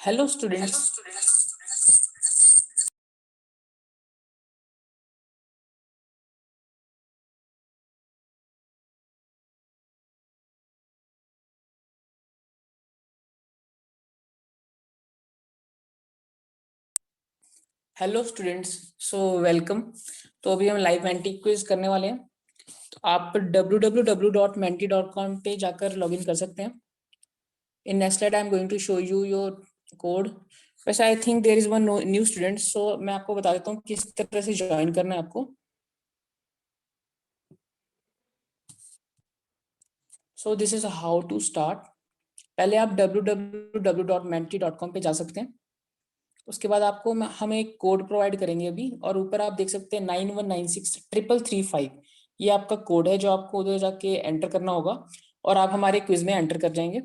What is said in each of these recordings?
Hello students. Hello students, so welcome. तो अभी हम लाइव मेंटी क्विज करने वाले हैं। तो आप www.menti.com पे जाकर लॉगिन कर सकते हैं। In next slide I am going to show you your code. वैसे I think there is one new student, so मैं आपको बता देता हूँ किस तरह से ज्वाइन करना है आपको। So this is how to start. पहले आप www.menti.com पे जा सकते हैं। उसके बाद आपको हम एक कोड प्रोवाइड करेंगे अभी, और ऊपर आप देख सकते हैं 91963335। ये आपका कोड है जो आपको उधर जाके एंटर करना होगा और आप हमारे क्विज में एंटर कर जाएंगे।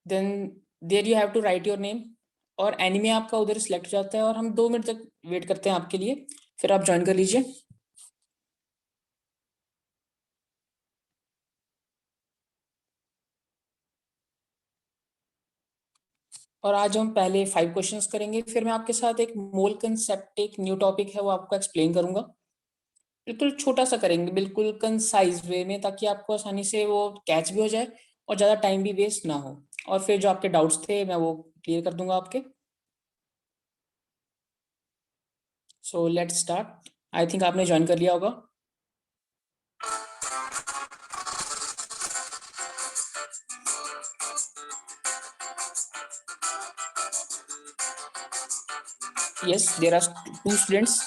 Then there you have to write your name, और एनीमे आपका उधर सिलेक्ट हो जाता है और हम 2 मिनट तक वेट करते हैं आपके लिए, फिर आप ज्वाइन कर लीजिए। और आज हम पहले 5 क्वेश्चंस करेंगे, फिर मैं आपके साथ एक मोल कंसेप्ट, एक न्यू टॉपिक है वो आपको एक्सप्लेन करूंगा। बिल्कुल छोटा सा करेंगे, बिल्कुल कंसाइज वे में, ताकि आपको आसानी से वो कैच भी हो जाए और ज़्यादा टाइम भी वेस्ट ना हो। और फिर जो आपके डाउट्स थे मैं वो क्लियर कर दूंगा आपके। So let's start. I think आपने ज्वाइन कर लिया होगा। Yes, there are 2 students.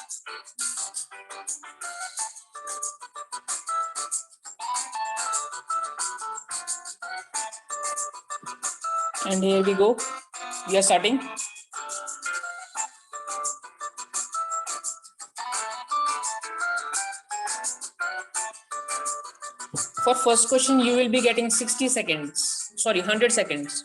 And here we go, we are starting. For first question you will be getting 60 seconds, sorry 100 seconds.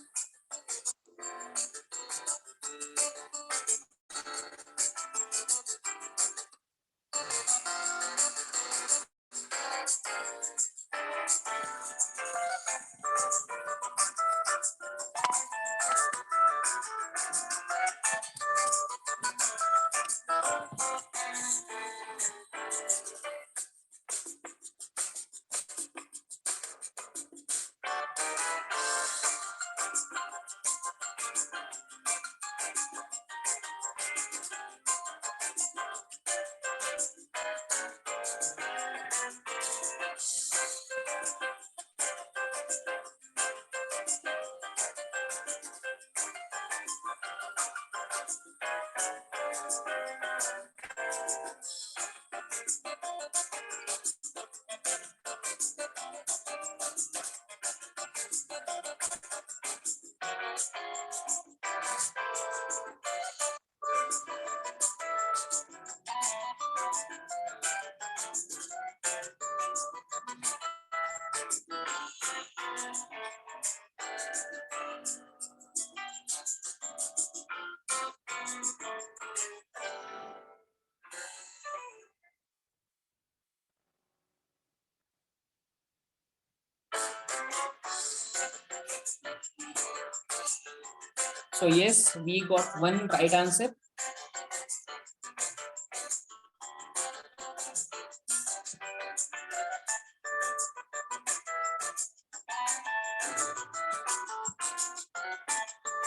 So yes, we got one right answer.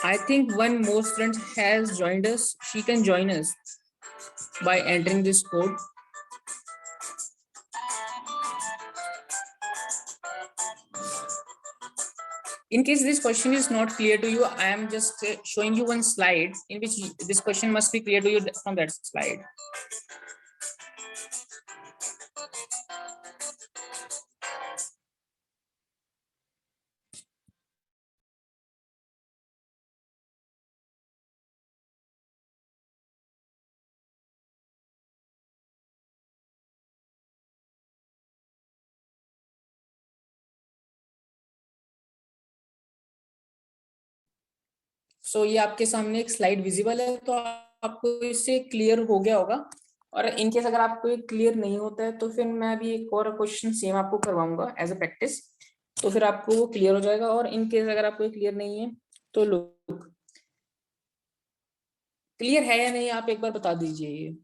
I think one more student has joined us. She can join us by entering this code. In case this question is not clear to you, I am just showing you one slide in which this question must be clear to you from that slide. सो ये आपके सामने एक slide visible है, तो आपको इससे clear हो गया होगा। और इनकेस अगर आपको ये क्लियर नहीं होता है तो फिर मैं भी एक और क्वेश्चन सेम आपको करवाऊंगा एज अ प्रैक्टिस। तो फिर आपको वो क्लियर हो जाएगा। और इन केस अगर आपको क्लियर नहीं है तो लुक, क्लियर है या नहीं आप एक बार बता दीजिए ये।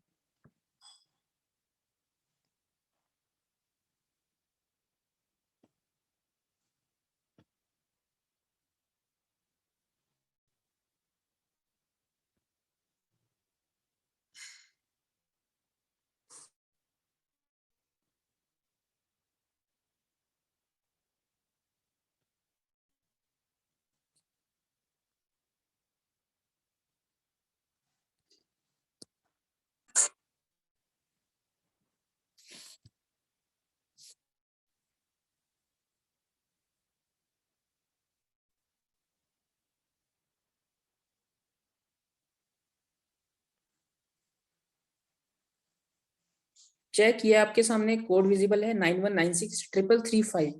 चेक, ये आपके सामने कोड विजिबल है 91963335।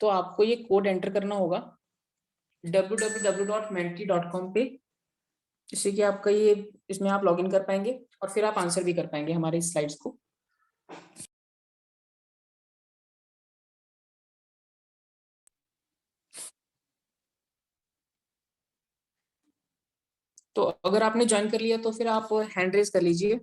तो आपको ये कोड एंटर करना होगा www.menti.com पे, जिससे कि आपका ये, इसमें आप लॉगिन कर पाएंगे और फिर आप आंसर भी कर पाएंगे हमारे इस स्लाइड्स को। तो अगर आपने ज्वाइन कर लिया तो फिर आप हैंड रेज कर लीजिए।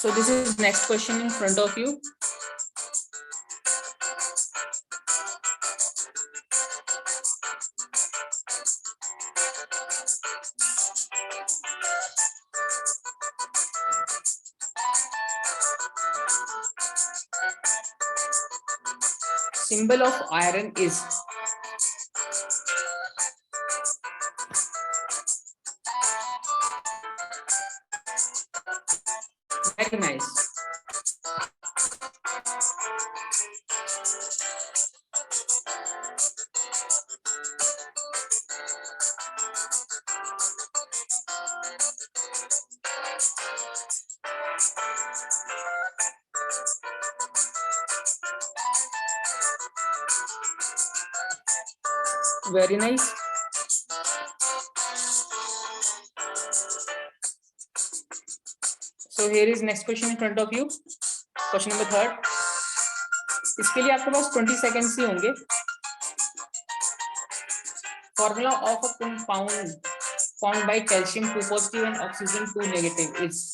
So this is next question in front of you. Symbol of iron is, very nice. Very nice. So here is next question in front of you. Question number 3rd. इसके लिए आपके पास 20 seconds ही होंगे। Formula of a compound formed by calcium 2 positive and oxygen 2 negative is.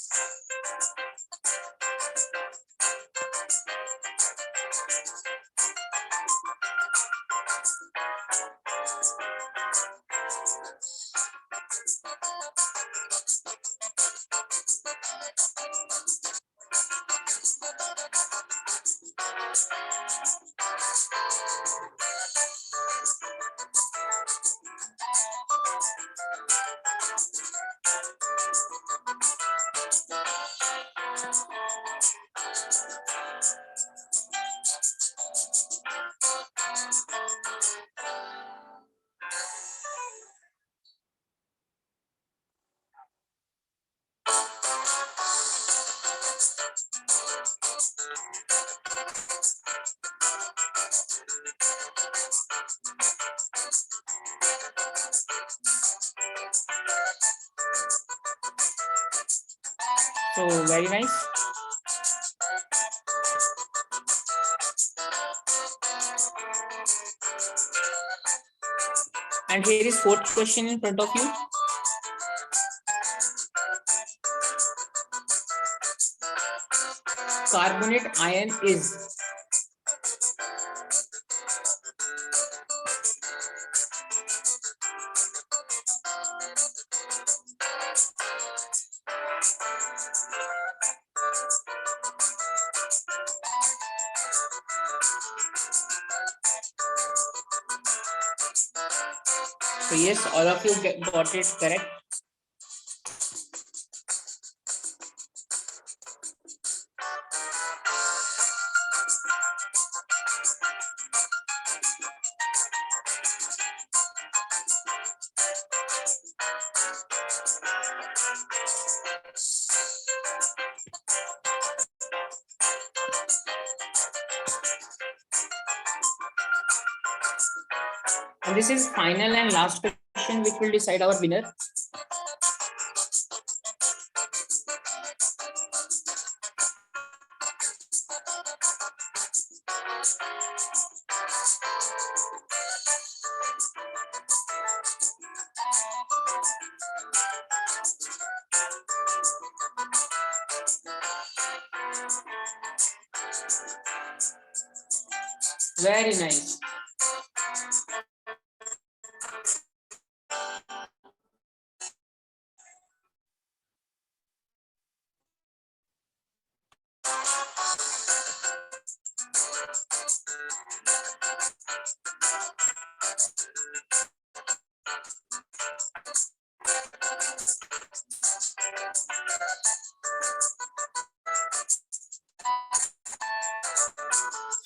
So very nice. And here is 4th question in front of you. Carbonate ion is. So yes, all of you got it correct. And this is final and last question which will decide our winner. Very nice.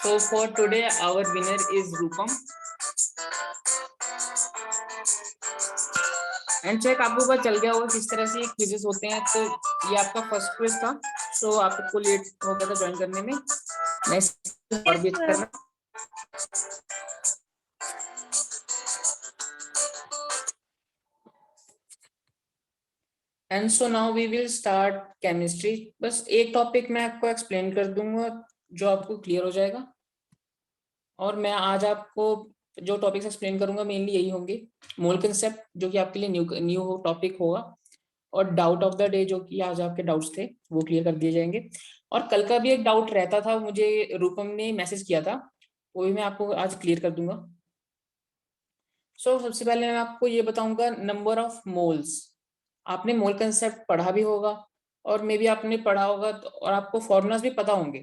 So for today, our winner is Rupam. And check आपको पता चल गया होगा किस तरह से quizzes होते हैं। तो ये आपका फर्स्ट क्विज था, तो आपको लेट हो गया था ज्वाइन करने में। नेक्स्ट और भी करना। And so now we will start chemistry. बस एक टॉपिक मैं आपको एक्सप्लेन कर दूंगा जो आपको क्लियर हो जाएगा। और मैं आज आपको जो टॉपिक्स एक्सप्लेन करूंगा मेनली यही होंगे। मोल कंसेप्ट जो कि आपके लिए न्यू टॉपिक होगा, और डाउट ऑफ द डे जो कि आज आपके डाउट्स थे वो क्लियर कर दिए जाएंगे। और कल का भी एक डाउट रहता था, मुझे रूपम ने मैसेज किया था, वो भी मैं आपको आज क्लियर कर दूंगा। सबसे पहले मैं आपको ये बताऊंगा नंबर ऑफ मोल्स। आपने मोल कंसेप्ट पढ़ा भी होगा और मे भी आपने पढ़ा होगा और आपको फॉर्मूलाज भी पता होंगे,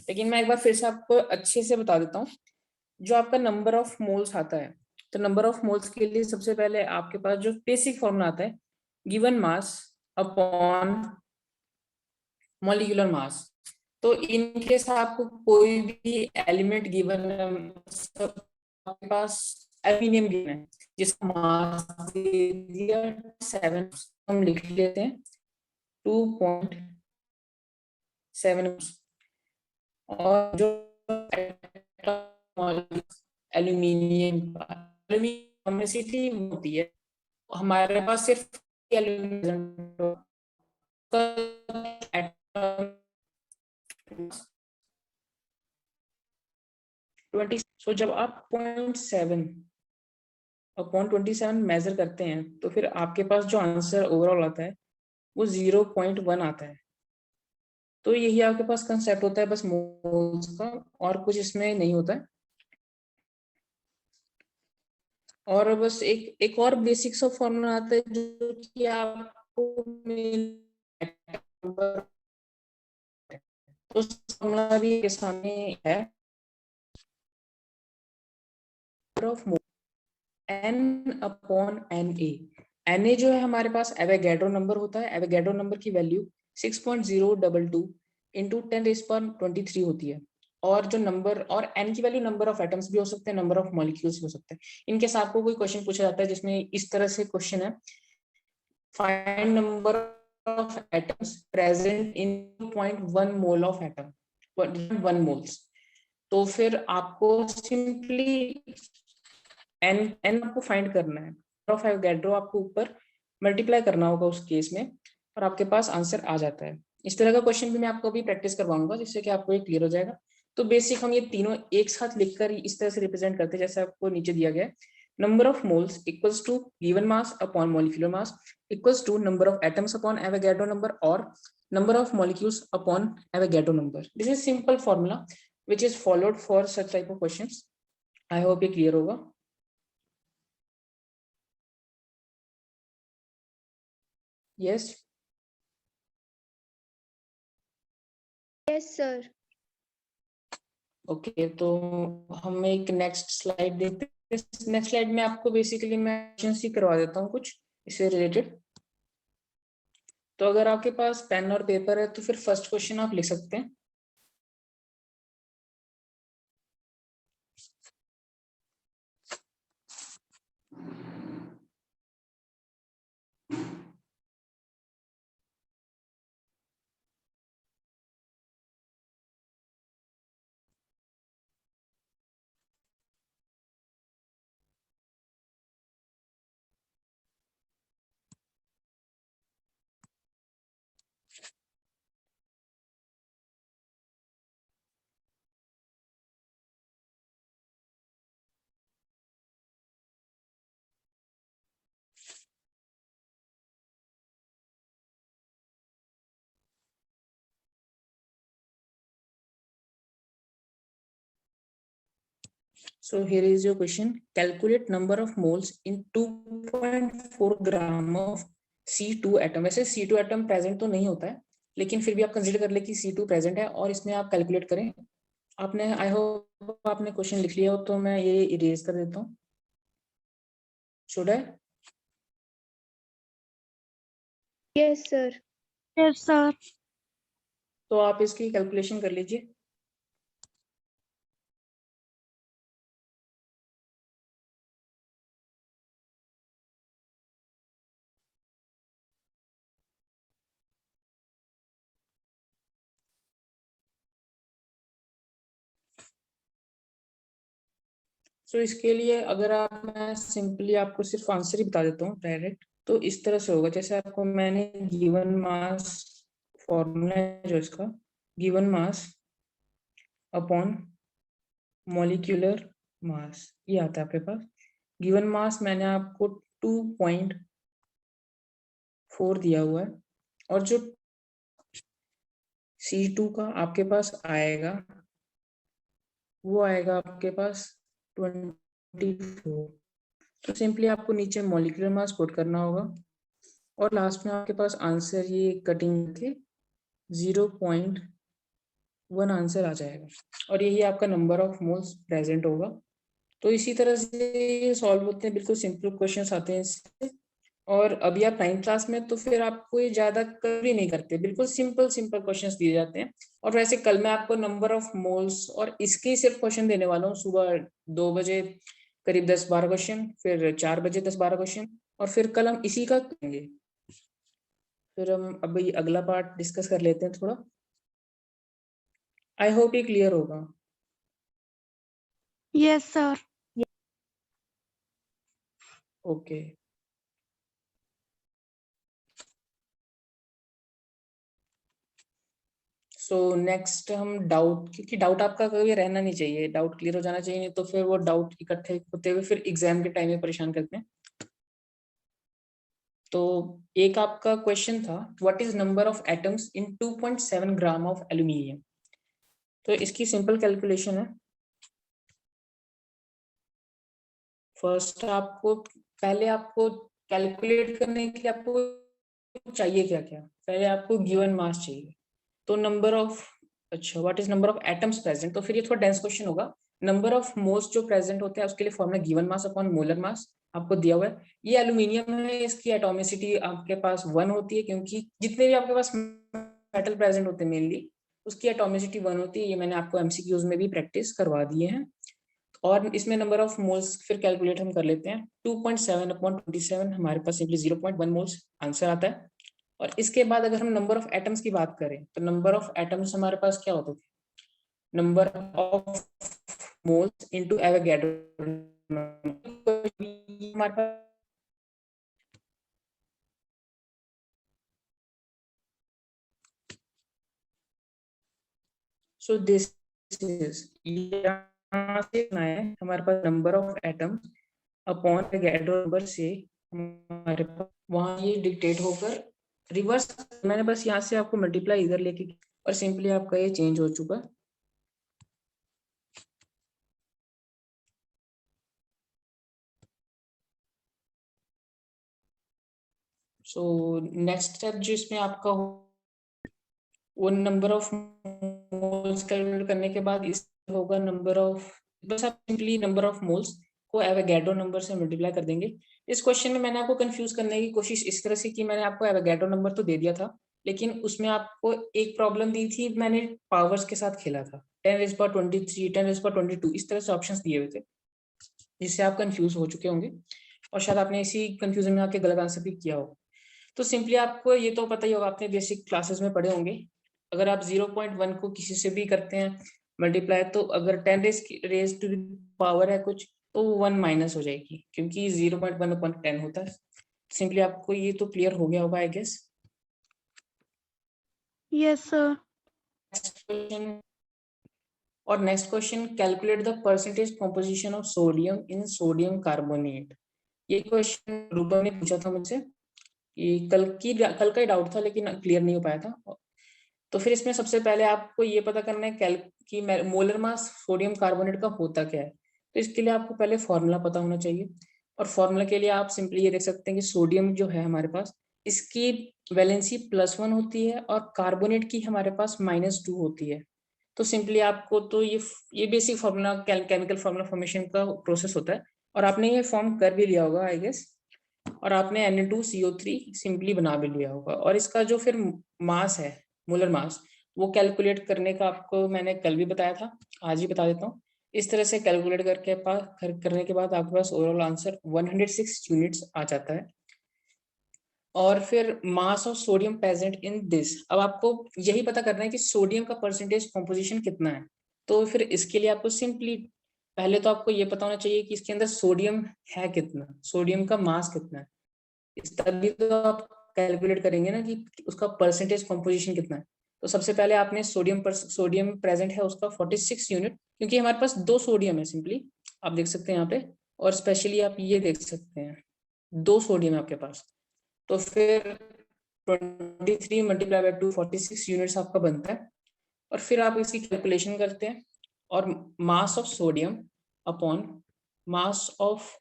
लेकिन मैं एक बार फिर से आपको अच्छे से बता देता हूँ। जो आपका नंबर ऑफ मोल्स आता है, तो नंबर ऑफ मोल्स के लिए सबसे पहले आपके पास जो बेसिक फॉर्मूला आता है, गिवन मास अपॉन मॉलिक्यूलर मास। तो इनके साथ आपको कोई भी एलिमेंट गिवन, आपके पास एल्यूमिनियम गिवन है जिसका मास दे दिया 7, हम लिख लेते हैं 2.7। और जो एल्यूमिनियम एल्यूमिनियम होती है, हमारे पास सिर्फ एल्यूमिनियम 20। सो जब आप 0.7 अपॉन 27 मेजर करते हैं तो फिर आपके पास जो आंसर ओवरऑल आता है वो 0.1 आता है। तो यही आपके पास कंसेप्ट होता है बस मोल्स का, और कुछ इसमें नहीं होता है। और बस एक और बेसिक सा फॉर्मूला आता है जो कि आपको तो फॉर्मूला भी के सामने है, of n upon Na। Na जो है हमारे पास एवोगैड्रो नंबर होता है। एवोगैड्रो नंबर की वैल्यू 6.022 इंटू 10⁻23 होती है। और जो नंबर और n की वैल्यू नंबर ऑफ एटम्स भी हो सकते हैं, नंबर ऑफ मॉलिक्यूल्स भी हो सकते हैं। इनके साथ आपको कोई क्वेश्चन पूछा जाता है जिसमें इस तरह से क्वेश्चन है, find number of atoms present in 0.1 mole of atom, 1 moles. तो फिर आपको सिंपली एन एन आपको फाइंड करना है, ऑफ एवोगैड्रो आपको ऊपर मल्टीप्लाई करना होगा उस केस में, और आपके पास आंसर आ जाता है। इस तरह का क्वेश्चन भी मैं आपको अभी प्रैक्टिस करवाऊंगा जिससे कि आपको ये क्लियर हो जाएगा। तो बेसिक हम ये तीनों एक साथ लिखकर इस तरह से रिप्रेजेंट करते हैं जैसे आपको नीचे दिया गया है। Number of moles equals to given mass upon molecular mass equals to number of atoms upon Avogadro number और number of molecules upon Avogadro number. This is simple formula which is followed for such type of questions. I hope ये clear होगा। Yes. Yes, sir. Okay, तो हम एक next slide देखते next slide में आपको basically मैं क्वेश्चंस ही करवा देता हूँ कुछ इससे रिलेटेड। तो अगर आपके पास पेन और पेपर है तो फिर फर्स्ट क्वेश्चन आप लिख सकते हैं। So here is your question. Calculate number of moles in 2.4 gram of C2 atom. वैसे C2 एटम प्रेजेंट तो नहीं होता है, लेकिन फिर भी आप कंसीडर कर ले कि C2 प्रेजेंट है और इसमें आप कैलकुलेट करें। आपने आई होप आपने क्वेश्चन लिख लिया हो, तो मैं ये इरेज कर देता हूँ। Should I? Yes, sir. Yes, sir. तो आप इसकी कैलकुलेशन कर लीजिए। सो इसके लिए अगर आप, मैं सिंपली आपको सिर्फ आंसर ही बता देता हूँ डायरेक्ट। तो इस तरह से होगा, जैसे आपको मैंने गिवन मास फॉर्मूला है जो इसका, गिवन मास अपॉन मॉलिक्यूलर मास, ये आता है आपके पास। गिवन मास मैंने आपको 2.4 दिया हुआ है, और जो C2 का आपके पास आएगा वो आएगा आपके पास 24। तो सिंपली आपको नीचे मॉलिक्यूलर मास पुट करना होगा और लास्ट में आपके पास आंसर ये कटिंग के 0.1 आंसर आ जाएगा, और यही आपका नंबर ऑफ मोल्स प्रेजेंट होगा। तो इसी तरह से ये सॉल्व होते हैं, बिल्कुल सिंपल क्वेश्चंस आते हैं इससे। और अभी आप 9th क्लास में, तो फिर आपको ये ज्यादा कभी नहीं करते, बिल्कुल सिंपल सिंपल क्वेश्चंस दिए जाते हैं। और वैसे कल मैं आपको नंबर ऑफ मोल्स और इसके सिर्फ क्वेश्चन देने वाला हूँ। सुबह 2 बजे करीब 10-12 क्वेश्चन, फिर 4 बजे 10-12 क्वेश्चन, और फिर कल हम इसी का करेंगे। फिर हम अभी अगला पार्ट डिस्कस कर लेते हैं थोड़ा। आई होप ये क्लियर होगा। Yes, sir. Okay. So next हम डाउट, क्योंकि डाउट आपका कभी रहना नहीं चाहिए, डाउट क्लियर हो जाना चाहिए, नहीं तो फिर वो डाउट इकट्ठे होते हुए फिर एग्जाम के टाइम में परेशान करते हैं। तो एक आपका क्वेश्चन था, what is number of atoms in 2.7 gram of aluminium. तो इसकी सिंपल कैलकुलेशन है। फर्स्ट आपको, पहले आपको कैलकुलेट करने के लिए आपको चाहिए क्या क्या, पहले आपको गिवन मास चाहिए। तो नंबर ऑफ, अच्छा what is number of atoms present, तो फिर ये थोड़ा डेंस क्वेश्चन होगा। नंबर ऑफ मोल्स जो प्रेजेंट होते हैं उसके लिए formula given mass upon molar mass आपको दिया हुआ है। ये एल्यूमिनियम है, इसकी एटॉमिसिटी आपके पास 1 होती है, क्योंकि जितने भी आपके पास मेटल प्रेजेंट होते हैं मेनली उसकी एटॉमिसिटी 1 होती है। ये मैंने आपको एमसीक्यूज में भी प्रैक्टिस करवा दिए हैं। और इसमें नंबर ऑफ मोल्स फिर कैलकुलेट हम कर लेते हैं। 2.7 अपॉन 27 हमारे पास सिंपली 0.1 मोल्स आंसर आता है। और इसके बाद अगर हम नंबर ऑफ एटम्स की बात करें, तो नंबर ऑफ एटम्स हमारे पास क्या होते थे, number of moles into Avogadro हमारे पास। सो दिस इज, यहाँ से है हमारे पास number of atoms upon Avogadro number से हमारे पास वहाँ ये डिक्टेट होकर रिवर्स, मैंने बस यहाँ से आपको मल्टीप्लाई इधर लेके और सिंपली आपका ये चेंज हो चुका। सो नेक्स्ट स्टेप जो इसमें आपका हो, वो नंबर ऑफ मोल्स कैलकुलेट करने के बाद इस होगा नंबर ऑफ, बस आप सिंपली नंबर ऑफ मोल्स को एवोगैड्रो नंबर से मल्टीप्लाई कर देंगे। इस क्वेश्चन में मैंने आपको कंफ्यूज करने की कोशिश इस तरह से की, मैंने आपको एवोगैड्रो नंबर तो दे दिया था, लेकिन उसमें आपको एक प्रॉब्लम दी थी, मैंने पावर्स के साथ खेला था, 10⁻23, 10⁻22 इस तरह से ऑप्शंस दिए हुए थे, जिससे आप कंफ्यूज हो चुके होंगे और शायद आपने इसी कंफ्यूजन में आके गलत आंसर भी किया हो। तो सिंपली आपको ये तो पता ही होगा, आपने बेसिक क्लासेस में पढ़े होंगे, अगर आप 0.1 को किसी से भी करते हैं मल्टीप्लाई, तो अगर 10 रेज टू पावर है कुछ, तो 1 माइनस हो जाएगी, क्योंकि 0.1/10 होता है। सिंपली आपको ये तो क्लियर हो गया होगा I guess. Yes, sir. Next question, और next question, calculate the percentage composition of sodium in sodium carbonate. ये क्वेश्चन रूपम ने पूछा था मुझसे, कि कल का ही डाउट था, लेकिन क्लियर नहीं हो पाया था। तो फिर इसमें सबसे पहले आपको ये पता करना है कि मोलर मास सोडियम कार्बोनेट का होता क्या है। तो इसके लिए आपको पहले फॉर्मूला पता होना चाहिए, और फॉर्मूला के लिए आप सिंपली ये देख सकते हैं कि सोडियम जो है हमारे पास, इसकी वैलेंसी +1 होती है और कार्बोनेट की हमारे पास -2 होती है। तो सिंपली आपको तो ये basic formula chemical formula formation का प्रोसेस होता है, और आपने ये फॉर्म कर भी लिया होगा आई गेस, और आपने Na2CO3 सिंपली बना भी लिया होगा। और इसका जो फिर मास है, मोलर मास, वो कैलकुलेट करने का आपको मैंने कल भी बताया था, आज ही बता देता हूँ। इस तरह से कैलकुलेट करने के बाद आपके पास ओवरऑल आंसर 106 यूनिट्स आ जाता है। और फिर mass of sodium present in this, अब आपको यही पता करना है कि सोडियम का परसेंटेज कॉम्पोजिशन कितना है। तो फिर इसके लिए आपको सिंपली पहले तो आपको ये पता होना चाहिए कि इसके अंदर सोडियम है कितना, सोडियम का मास कितना है, इस तभी तो आप कैलकुलेट करेंगे ना कि उसका परसेंटेज कॉम्पोजिशन कितना है। तो सबसे पहले आपने सोडियम प्रेजेंट है उसका 46 यूनिट, क्योंकि हमारे पास 2 सोडियम है सिंपली, आप देख सकते हैं यहाँ पे, और स्पेशली आप ये देख सकते हैं 2 सोडियम है आपके पास। तो फिर 23 मल्टीप्लाई बाय 2 46 यूनिट्स आपका बनता है। और फिर आप इसकी कैलकुलेशन करते हैं, और mass of sodium upon mass of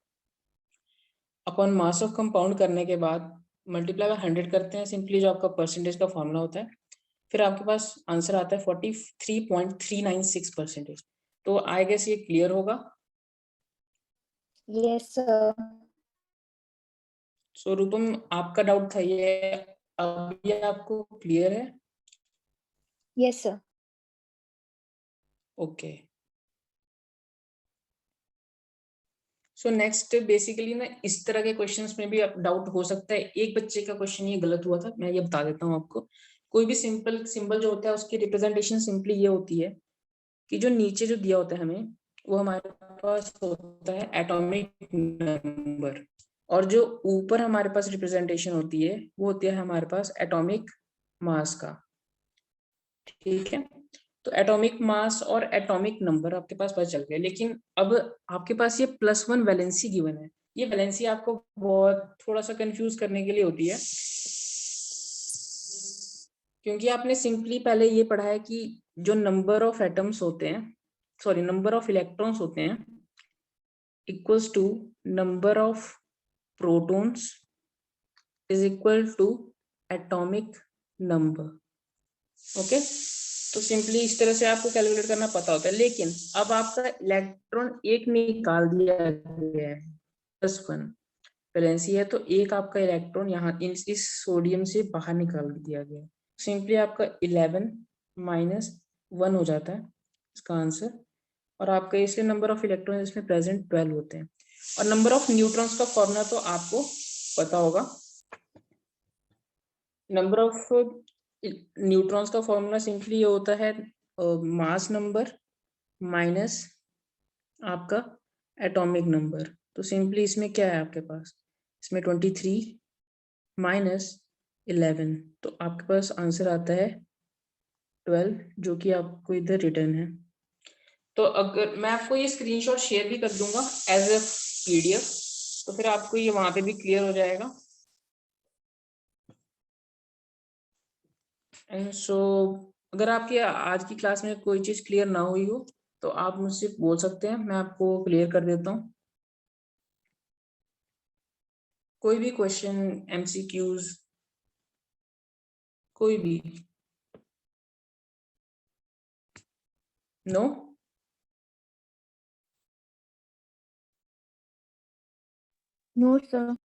mass of compound करने के बाद मल्टीप्लाई बाय 100 करते हैं, सिंपली जो आपका परसेंटेज का फॉर्मूला होता है। फिर आपके पास आंसर आता है 43.396%। तो आई गेस ये क्लियर होगा। Yes, sir. सो रूपम, आपका डाउट था ये, अब ये आपको क्लियर है? Yes, sir. Okay. So next basically ना, इस तरह के क्वेश्चंस में भी डाउट हो सकता है। एक बच्चे का क्वेश्चन ये गलत हुआ था, मैं ये बता देता हूँ आपको। कोई भी सिंपल सिंबल जो होता है उसकी रिप्रेजेंटेशन सिंपली ये होती है कि जो नीचे जो दिया होता है हमें, वो हमारे पास होता है एटॉमिक नंबर, और जो ऊपर हमारे पास रिप्रेजेंटेशन होती है वो होती है हमारे पास एटॉमिक मास का। ठीक है, तो एटॉमिक मास और एटॉमिक नंबर आपके पास पता चल गया, लेकिन अब आपके पास ये +1 वैलेंसी गिवन है। ये वैलेंसी आपको बहुत थोड़ा सा कंफ्यूज करने के लिए होती है, क्योंकि आपने सिंपली पहले ये पढ़ा है कि जो नंबर ऑफ एटम्स होते हैं, सॉरी नंबर ऑफ इलेक्ट्रॉन्स होते हैं, equals to number of protons is equal to atomic number. Okay, तो सिंपली इस तरह से आपको कैलकुलेट करना पता होता है। लेकिन अब आपका इलेक्ट्रॉन एक निकाल दिया गया है, +1 वैलेंसी है, तो एक आपका इलेक्ट्रॉन यहाँ इस सोडियम से बाहर निकाल दिया गया। सिंपली आपका 11 - 1 हो जाता है इसका आंसर। और आपका इसलिए नंबर ऑफ इलेक्ट्रॉन इसमें प्रेजेंट 12 होते हैं। और नंबर ऑफ न्यूट्रॉन्स का फॉर्मूला तो आपको पता होगा। नंबर ऑफ न्यूट्रॉन्स का फॉर्मूला सिंपली ये होता है मास नंबर माइनस आपका एटॉमिक नंबर। तो सिंपली इसमें क्या है आपके पास, इसमें 23 - 11, तो आपके पास आंसर आता है 12, जो कि आपको इधर रिटर्न है। तो अगर मैं आपको ये स्क्रीनशॉट शेयर भी कर दूंगा एज ए PDF, तो फिर आपको ये वहां पे भी क्लियर हो जाएगा। एंड सो अगर आपकी आज की क्लास में कोई चीज क्लियर ना हुई हो तो आप मुझसे बोल सकते हैं, मैं आपको क्लियर कर देता हूँ। कोई भी क्वेश्चन, MCQs, कोई भी? No? No, sir.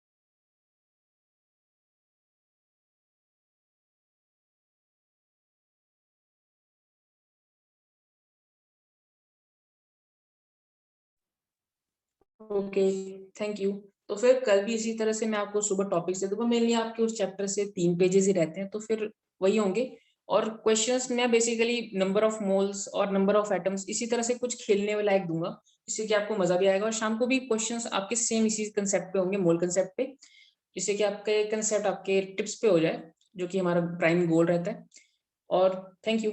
Okay, thank you. तो फिर कल भी इसी तरह से मैं आपको सुबह टॉपिक्स दे दूंगा। मेनली आपके उस चैप्टर से 3 पेजेस ही रहते हैं, तो फिर वही होंगे। और क्वेश्चंस मैं बेसिकली नंबर ऑफ मोल्स और नंबर ऑफ एटम्स इसी तरह से कुछ खेलने वाला एक दूंगा, जिससे कि आपको मजा भी आएगा। और शाम को भी क्वेश्चंस आपके सेम इसी कंसेप्ट पे होंगे, मोल कंसेप्ट पे, जिससे कि आपके कंसेप्ट आपके टिप्स पे हो जाए, जो कि हमारा प्राइम गोल रहता है। और थैंक यू।